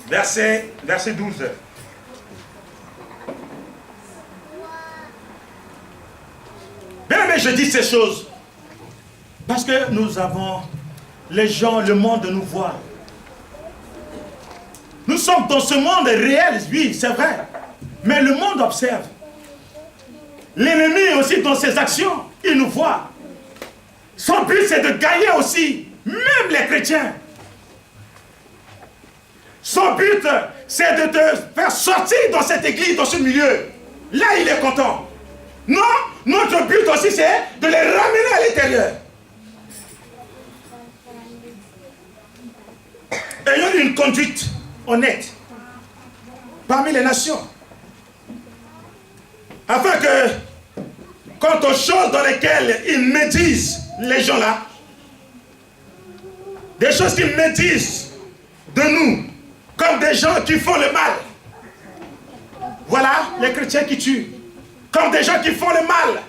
verset 12. Bien, mais je dis ces choses parce que nous avons, les gens, le monde nous voit. Nous sommes dans ce monde réel, oui, c'est vrai. Mais le monde observe. L'ennemi aussi dans ses actions, il nous voit. Son but c'est de gagner aussi, même les chrétiens. Son but c'est de te faire sortir dans cette église, dans ce milieu. Là il est content. Non, notre but aussi c'est de les ramener à l'intérieur. Ayons une conduite honnête parmi les nations. Afin que, quant aux choses dans lesquelles ils médisent, les gens là, des choses qu'ils médisent de nous, comme des gens qui font le mal. Voilà les chrétiens qui tuent. Comme des gens qui font le mal,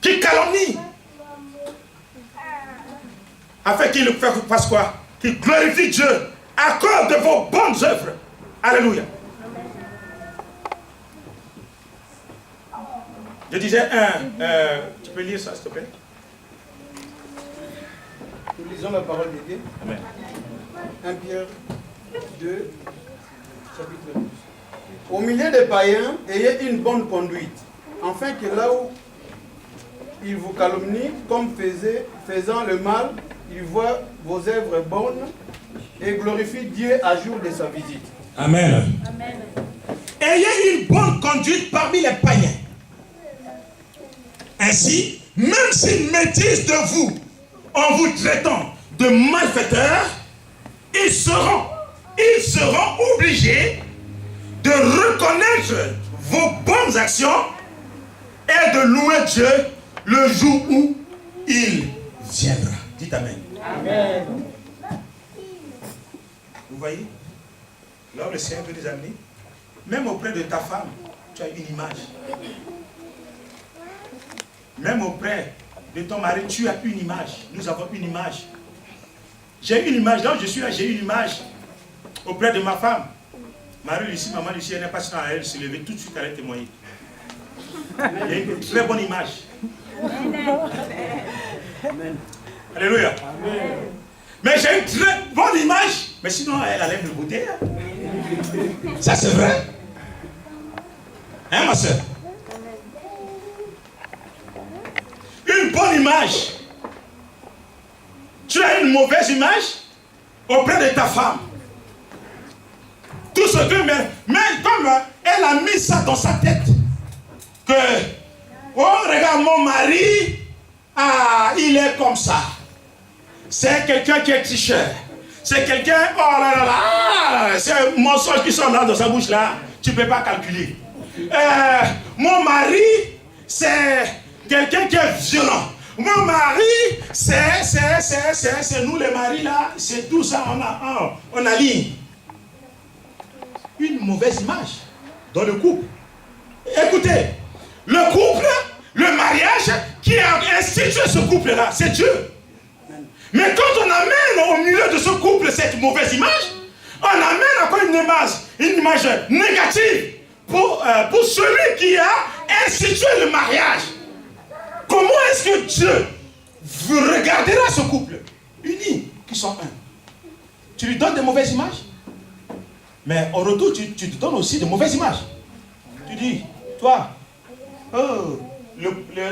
qui calomnient. Afin qu'ils fassent quoi? Qu'ils glorifient Dieu à cause de vos bonnes œuvres. Alléluia. Je disais tu peux lire ça s'il te plaît? Nous lisons la parole de Dieu. Amen. 1 Pierre 2, chapitre 12. Au milieu des païens, ayez une bonne conduite, afin que là où ils vous calomnient, comme faisant le mal, ils voient vos œuvres bonnes et glorifient Dieu à jour de sa visite. Amen. Amen. Ayez une bonne conduite parmi les païens. Ainsi, même s'ils médisent de vous en vous traitant de malfaiteurs, ils seront obligés de reconnaître vos bonnes actions et de louer Dieu le jour où il viendra. Dites Amen. Amen. Vous voyez, là où le Seigneur veut nous amener, même auprès de ta femme, tu as une image. Même auprès de ton mari, tu as une image. Nous avons une image. J'ai une image, là où je suis là, j'ai une image auprès de ma femme. Marie-Lucie, maman Lucie, elle n'est pas si elle se lever, tout de suite elle a témoigné. Il y a une très bonne image. Amen. Alléluia. Amen. Mais j'ai une très bonne image. Mais sinon, elle a l'air de beauté. Hein? Ça, c'est vrai. Hein, ma soeur? Une bonne image. Tu as une mauvaise image auprès de ta femme. Tout ce que, mais comme elle a mis ça dans sa tête, que, oh, regarde mon mari, ah, il est comme ça. C'est quelqu'un qui est tricheur. C'est quelqu'un, oh là là là, c'est un mensonge qui sort là dans sa bouche là, tu ne peux pas calculer. Mon mari, c'est quelqu'un qui est violent. Mon mari, c'est nous les maris là, c'est tout ça, on aligne. Une mauvaise image dans le couple. Écoutez, le couple, le mariage, qui a institué ce couple-là, c'est Dieu. Mais quand on amène au milieu de ce couple cette mauvaise image, on amène encore une image négative pour celui qui a institué le mariage. Comment est-ce que Dieu regardera ce couple unis, qui sont un? Tu lui donnes des mauvaises images, mais en retour, tu te donnes aussi de mauvaises images. Tu dis, toi, oh,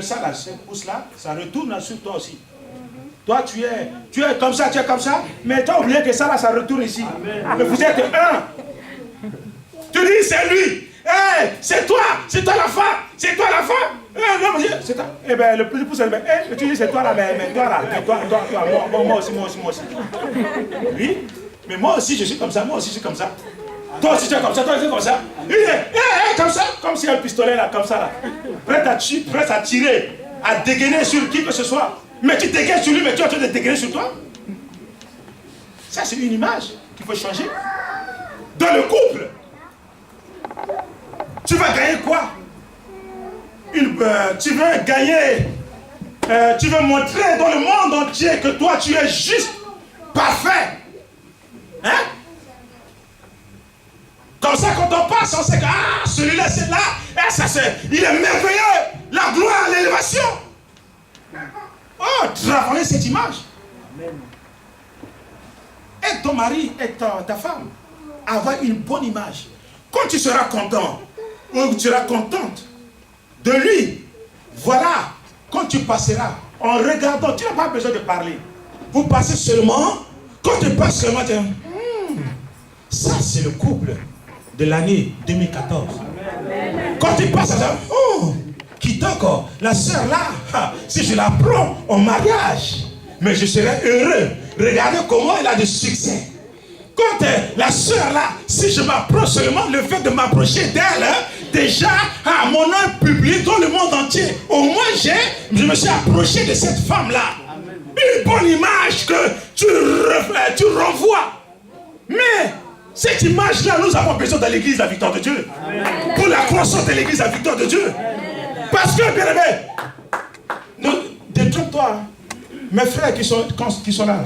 ça là, cette pouce-là, ça retourne sur toi aussi. Toi, tu es comme ça, mais tu as oublié que ça là, ça retourne ici. Amen. Mais vous êtes un. Tu dis, c'est lui. Hey, c'est toi la femme. C'est toi la femme. Non, c'est toi. Eh bien, le plus pouce, tu dis, c'est toi là, mais toi là, toi, moi aussi. Oui, mais moi aussi, je suis comme ça, Toi aussi, tu es comme ça, toi aussi, comme ça. Il est comme ça, comme si un pistolet là, comme ça là. Prêt à tirer, à dégainer sur qui que ce soit. Mais tu dégaines sur lui, mais tu es en train de dégainer sur toi. Ça, c'est une image qu'il faut changer. Dans le couple, tu vas gagner quoi? Tu veux gagner, tu veux montrer dans le monde entier que toi, tu es juste, parfait. Hein? passe, on sait que celui-là, c'est là, il est merveilleux, la gloire, l'élévation. Oh, travailler cette image. Amen. Aide ton mari, aide ta femme, avoir une bonne image. Quand tu seras content, ou tu seras contente de lui, voilà, quand tu passeras, en regardant, tu n'as pas besoin de parler. Vous passez seulement, quand tu passes seulement, tu dis, ça c'est le couple de l'année 2014. Amen. Quand tu passes, quitte encore, la sœur là, si je la prends en mariage, mais je serai heureux. Regardez comment elle a de succès. Quand la sœur là, si je m'approche seulement, le fait de m'approcher d'elle, déjà, mon nom public dans le monde entier, au moins je me suis approché de cette femme là. Une bonne image que tu renvoies. Mais cette image là, nous avons besoin de l'église la victoire de Dieu. Amen. Pour la croissance de l'église la victoire de Dieu. Amen. Parce que, bien aimé, détrompe-toi. Mes frères qui sont là,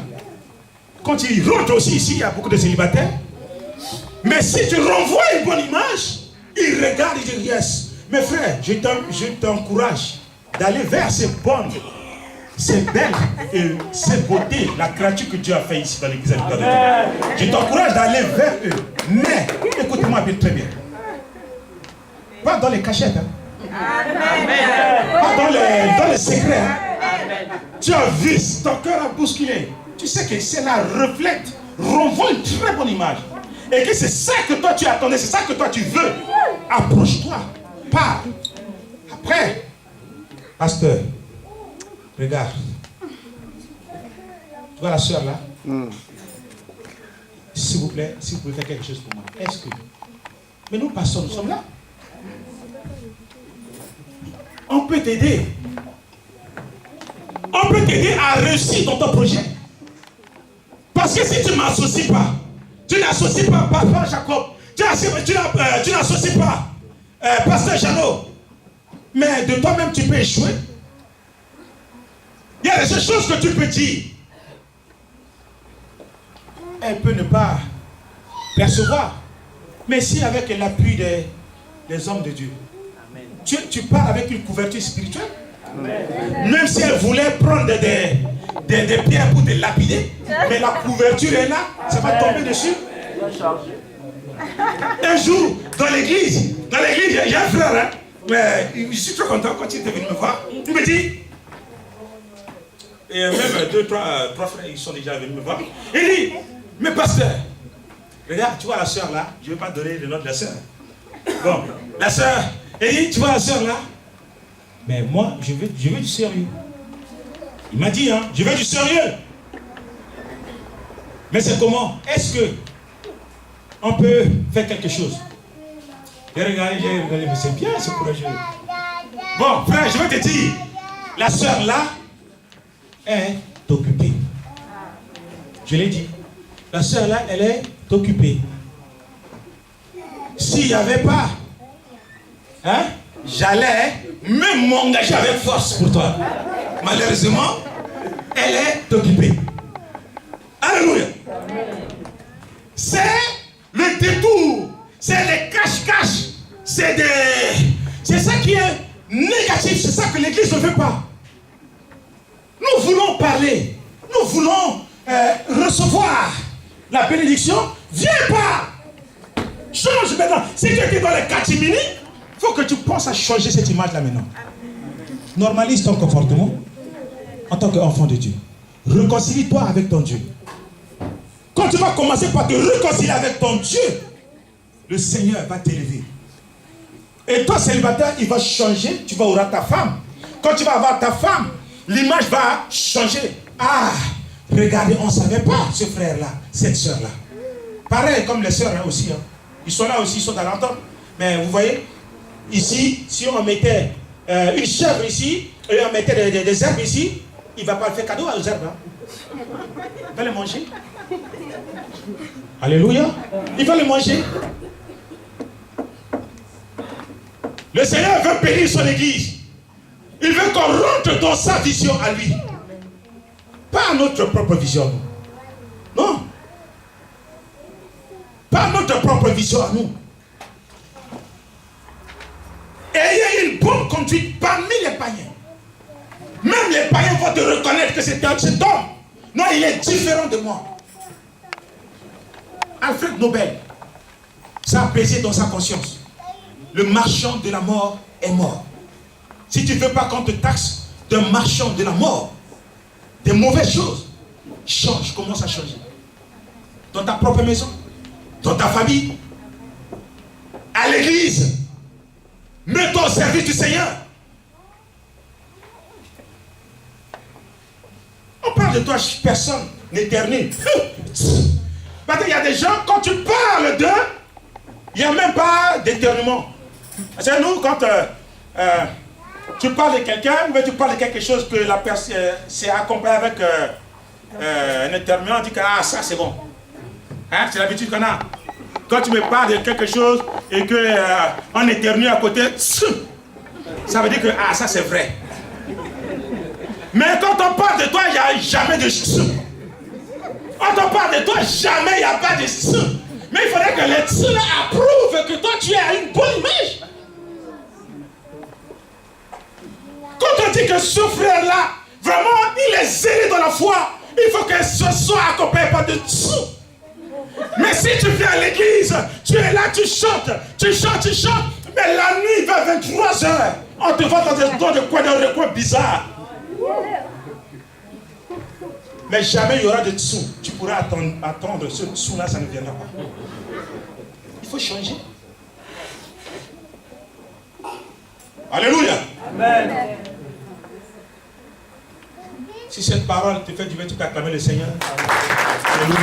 quand ils rentrent aussi ici, il y a beaucoup de célibataires. Mais si tu renvoies une bonne image, ils regardent et disent yes. Mes frères, je t'encourage d'aller vers ces bonnes, ces belles et ces beautés, la créature que Dieu a fait ici dans l'église de Dieu. Je t'encourage d'aller vers eux. Mais, écoutez-moi bien, très bien. Pas dans les cachettes. Pas dans les secrets. Tu as vu, ton cœur a bousculé. Tu sais que cela reflète, renvoie une très bonne image. Et que c'est ça que toi tu attendais, c'est ça que toi tu veux. Approche-toi, parle. Après, pasteur, regarde. Tu vois la soeur là? S'il vous plaît, si vous pouvez faire quelque chose pour moi. Est-ce que... Mais nous, pasteurs, nous sommes là. On peut t'aider. On peut t'aider à réussir dans ton projet. Parce que si tu ne m'associes pas, tu n'associes pas Papa Jacob, tu n'associes pas Pasteur Jeannot, mais de toi-même tu peux échouer. Il y a des choses que tu peux dire. Elle peut ne pas percevoir. Mais si avec l'appui des hommes de Dieu, tu pars avec une couverture spirituelle. Amen. Même si elle voulait prendre des pierres pour te lapider, mais la couverture est là, ça va tomber dessus. Un jour, dans l'église, il y a un frère, mais je suis trop content quand il est venu me voir. Il me dit, et même 2, 3 frères, ils sont déjà venus me voir. Il dit, mais pasteur, regarde, tu vois la soeur là, je ne vais pas donner le nom de la soeur. Bon, la soeur, il dit, tu vois la soeur là, mais moi, je veux du sérieux. Il m'a dit, je veux du sérieux. Mais c'est comment? Est-ce que on peut faire quelque chose? J'ai regardé, mais c'est bien, c'est courageux. Bon, frère, je vais te dire, la soeur là est occupée. Je l'ai dit. La soeur là, elle est occupée. S'il n'y avait pas, j'allais même m'engager avec force pour toi. Malheureusement, elle est occupée. Alléluia. C'est le détour, c'est les cache-cache, c'est ça qui est négatif, c'est ça que l'église ne veut pas. Nous voulons parler, nous voulons recevoir la bénédiction. Viens pas. Change maintenant. Si tu étais dans les catimini, il faut que tu penses à changer cette image-là maintenant. Normalise ton comportement en tant qu'enfant de Dieu. Réconcilie-toi avec ton Dieu. Quand tu vas commencer par te réconcilier avec ton Dieu, le Seigneur va t'élever. Et toi, célibataire, il va changer. Tu vas avoir ta femme. Quand tu vas avoir ta femme, l'image va changer. Ah, regardez, on ne savait pas ce frère-là, cette soeur-là. Pareil comme les soeurs aussi. Ils sont là aussi, ils sont dans l'entente. Mais vous voyez, ici, si on mettait une chèvre ici, et on mettait des herbes ici, il ne va pas le faire cadeau aux herbes. Il va les manger. Alléluia. Il va les manger. Le Seigneur veut bénir son église. Il veut qu'on rentre dans sa vision à lui. Pas notre propre vision. Non. Pas notre propre vision à nous. conduite parmi les païens. Même les païens vont te reconnaître que c'est cet homme. Non, il est différent de moi. Alfred Nobel, ça a pesé dans sa conscience. Le marchand de la mort est mort. Si tu ne veux pas qu'on te taxe d'un marchand de la mort, des mauvaises choses, change, commence à changer. Dans ta propre maison, dans ta famille, à l'église, mets-toi au service du Seigneur. On parle de toi, personne n'éternue. Parce qu'il y a des gens, quand tu parles d'eux, il n'y a même pas d'éternuement. C'est nous, quand tu parles de quelqu'un, ou tu parles de quelque chose que la personne s'est accompagnée avec un éternuement, on dit que ah, ça c'est bon. Hein, c'est l'habitude qu'on a. Quand tu me parles de quelque chose et qu'on éternue à côté, ça veut dire que ah, ça c'est vrai. Mais quand on parle de toi, il n'y a jamais de quand on parle de toi, jamais il n'y a pas de Mais il faudrait que les tsous approuvent que toi tu as une bonne image. Quand on dit que ce frère-là, vraiment, il est zélé dans la foi, il faut que ce soit accompagné par de tsous. Mais si tu viens à l'église, tu es là, tu chantes, mais la nuit vers 23h, on te voit dans des coins bizarres. Mais jamais il y aura de dessous. Tu pourras attendre ce dessous-là, ça ne viendra pas. Il faut changer. Alléluia. Amen. Si cette parole te fait du bien, tu peux acclamer le Seigneur. Alléluia.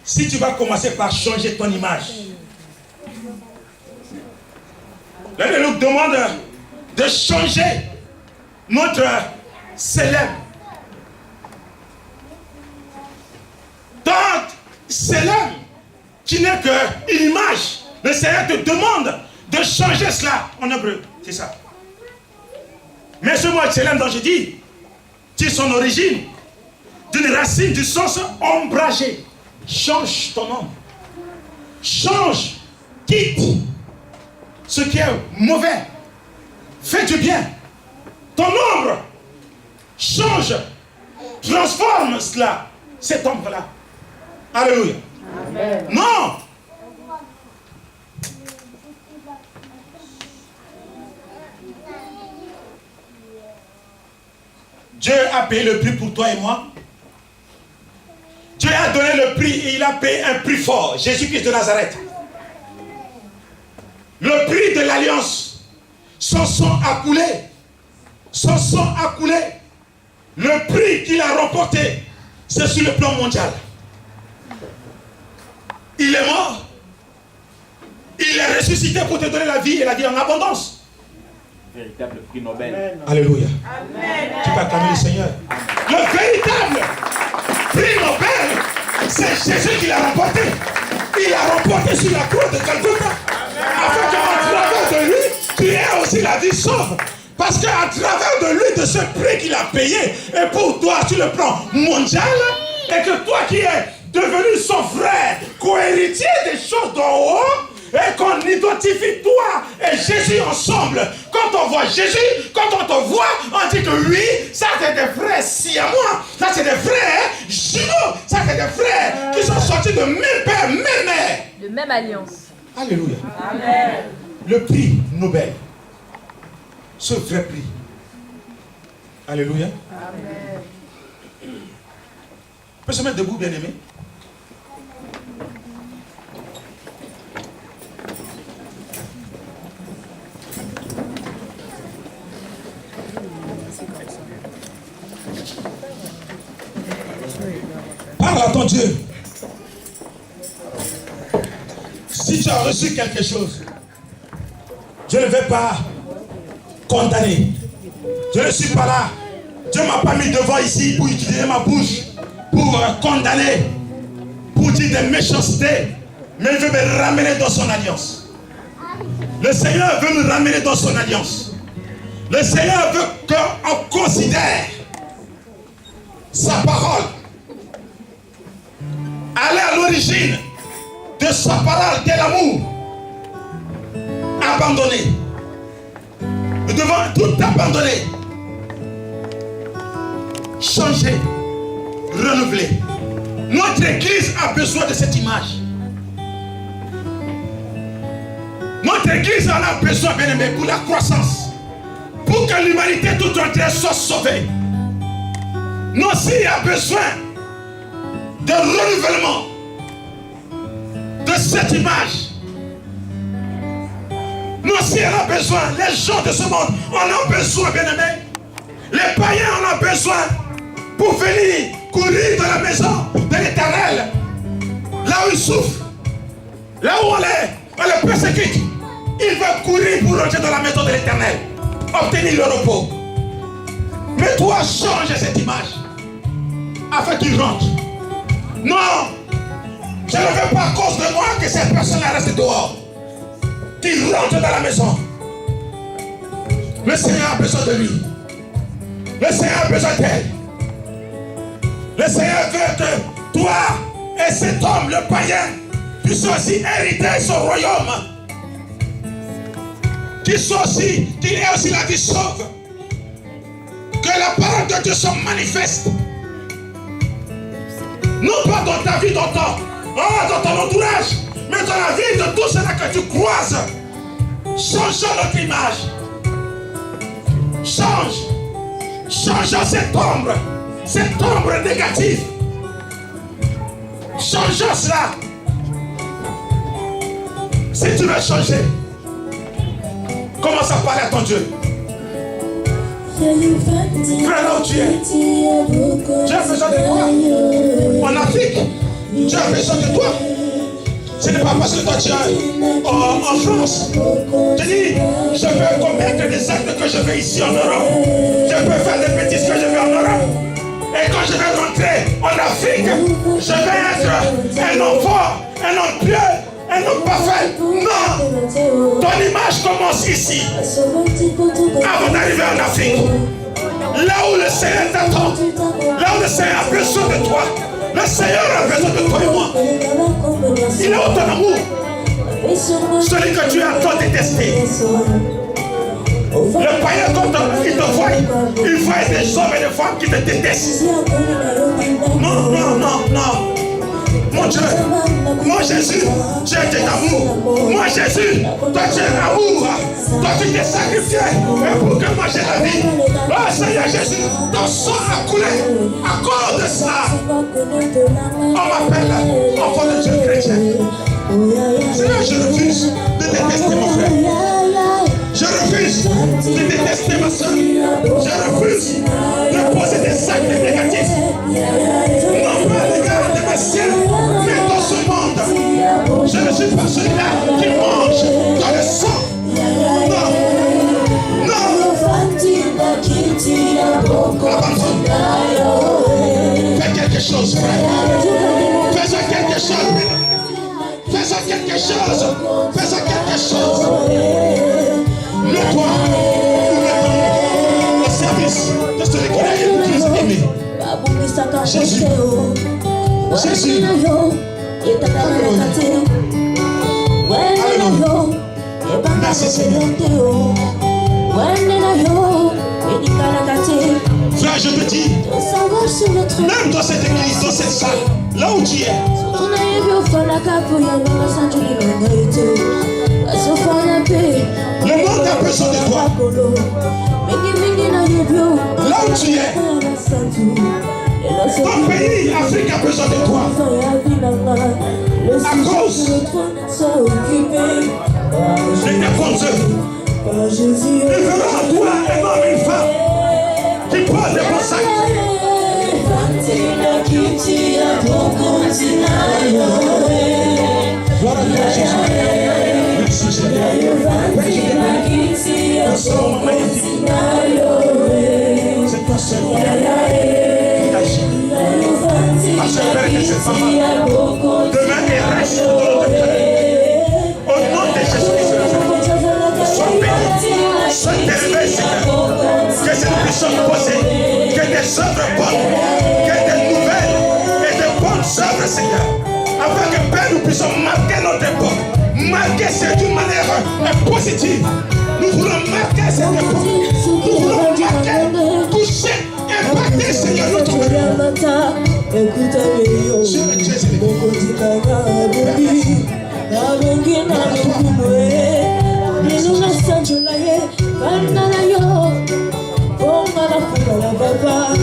Si tu vas commencer par changer ton image, là, il nous demande de changer notre célèbre. Tant célèbre qui n'est qu'une image, le Seigneur te demande de changer cela en hébreu. C'est ça. Mais ce mot célèbre dont je dis, tire son origine d'une racine du sens ombragé. Change ton nom. Change, quitte ce qui est mauvais. Fais du bien. Ton ombre change, transforme cela, cette ombre-là. Alléluia. Amen. Non. Dieu a payé le prix pour toi et moi. Dieu a donné le prix et il a payé un prix fort. Jésus-Christ de Nazareth. Le prix de l'alliance. Son sang a coulé. Son sang a coulé. Le prix qu'il a remporté, c'est sur le plan mondial. Il est mort. Il est ressuscité pour te donner la vie et la vie en abondance. Véritable prix Nobel. Alléluia. Amen. Tu peux acclamer le Seigneur. Le véritable prix Nobel, c'est Jésus qui l'a remporté. Il l'a remporté sur la croix de Calcutta. Afin qu'à travers de lui, tu aies aussi la vie sauve. Parce qu'à travers de lui, de ce prix qu'il a payé, et pour toi sur le plan mondial, et que toi qui es devenu son frère, co-héritier des choses d'en haut, et qu'on identifie toi et Jésus ensemble. Quand on voit Jésus, quand on te voit, on dit que oui, ça c'est des frères siamois, ça c'est des frères jumeaux, ça c'est des frères qui sont sortis de même père, même mère. De même alliance. Alléluia. Amen. Le prix Nobel, ce vrai prix. Alléluia. Amen. On peut se mettre debout, bien-aimé. Parle à ton Dieu. Si tu as reçu quelque chose, je ne vais pas condamner. Je ne suis pas là. Dieu ne m'a pas mis devant ici pour utiliser ma bouche, pour condamner, pour dire des méchancetés. Mais il veut me ramener dans son alliance. Le Seigneur veut me ramener dans son alliance. Le Seigneur veut qu'on considère sa parole. Aller à l'origine abandonner. Nous devons tout abandonner. Changer, renouveler. Notre église a besoin de cette image. Notre église en a besoin, bien aimé, pour la croissance. Pour que l'humanité tout entière soit sauvée. Nous aussi avons besoin de renouvellement de cette image. Nous aussi on a besoin, les gens de ce monde en ont besoin, bien aimé. Les païens en ont besoin pour venir courir dans la maison de l'Éternel. Là où ils souffrent, là où on les persécute, ils veulent courir pour rentrer dans la maison de l'Éternel, obtenir le repos. Mais toi, change cette image afin qu'ils rentrent. Non, je ne veux pas à cause de moi que cette personne reste dehors. Qu'ils rentrent dans la maison. Le Seigneur a besoin de lui. Le Seigneur a besoin d'elle. Le Seigneur veut que toi et cet homme, le païen, puissent aussi hériter son royaume. Qu'il ait aussi la vie sauve. Que la parole de Dieu soit manifeste. Non pas dans ta vie, dans ton entourage, mais dans la vie de tous ceux que tu croises. Changeons notre image. Changeons cette ombre négative. Changeons cela. Si tu veux changer, commence à parler à ton Dieu. Frère, là où tu es, tu as besoin de toi. En Afrique, tu as besoin de toi. Ce n'est pas parce que toi tu es en France. Tu dis, je peux commettre des actes que je fais ici en Europe. Je peux faire des bêtises que je fais en Europe. Et quand je vais rentrer en Afrique, je vais être un homme fort, un homme pieux, un homme parfait. Non! Ton image commence ici. Avant d'arriver en Afrique. Là où le Seigneur t'attend. Là où le Seigneur a besoin de toi. Le Seigneur a besoin de toi et moi. Il est au ton amour. Celui que tu as tant détesté. Le païen, quand il te voit, il voit des hommes et des femmes qui te détestent. Non. Mon Dieu, moi Jésus, tu es d'amour. Moi Jésus, toi tu es l'amour. Toi tu t'es sacrifié. Et pour que moi j'ai la vie. Oh Seigneur Jésus, ton sang a coulé à cause de cela. On m'appelle enfant de Dieu chrétien. Seigneur, je refuse de détester mon frère. Je refuse de détester ma soeur. Je refuse de poser des actes négatifs. Non pas l'égard de ma ciel, mais dans ce monde. Je ne suis pas celui-là qui mange dans le sang. Non. Fais quelque chose, frère. Fais quelque chose. Fais quelque chose. Fais quelque chose. Mets-toi au service de celui qui a le plus aimé. Jésus. Jésus. Alléluia. Merci Seigneur. Frère, je te dis, même dans cette église, dans cette salle, là où tu es, le monde a besoin de toi. Là où tu es, ton pays, Afrique, a besoin de toi. À cause de tes bonnes œuvres. Il veut en toi un homme et une femme qui pose des bons actes. Gloire à toi, Jésus. Merci, Seigneur. C'est toi, magnifique. C'est toi seul qui agit. Ma soeur, Père, que cette femme demain et reste dans notre cœur. Au nom de Jésus-Christ, sois béni, sois élevé, Seigneur. Que cette puissance posée, que des œuvres bonnes, que des nouvelles et de bonnes œuvres, Seigneur. Afin que Père, nous puissions marquer notre époque, marquer c'est d'une manière positive. Nous voulons marquer cette époque. Nous voulons marquer, toucher, impacter, Seigneur, notre Dieu. Baba,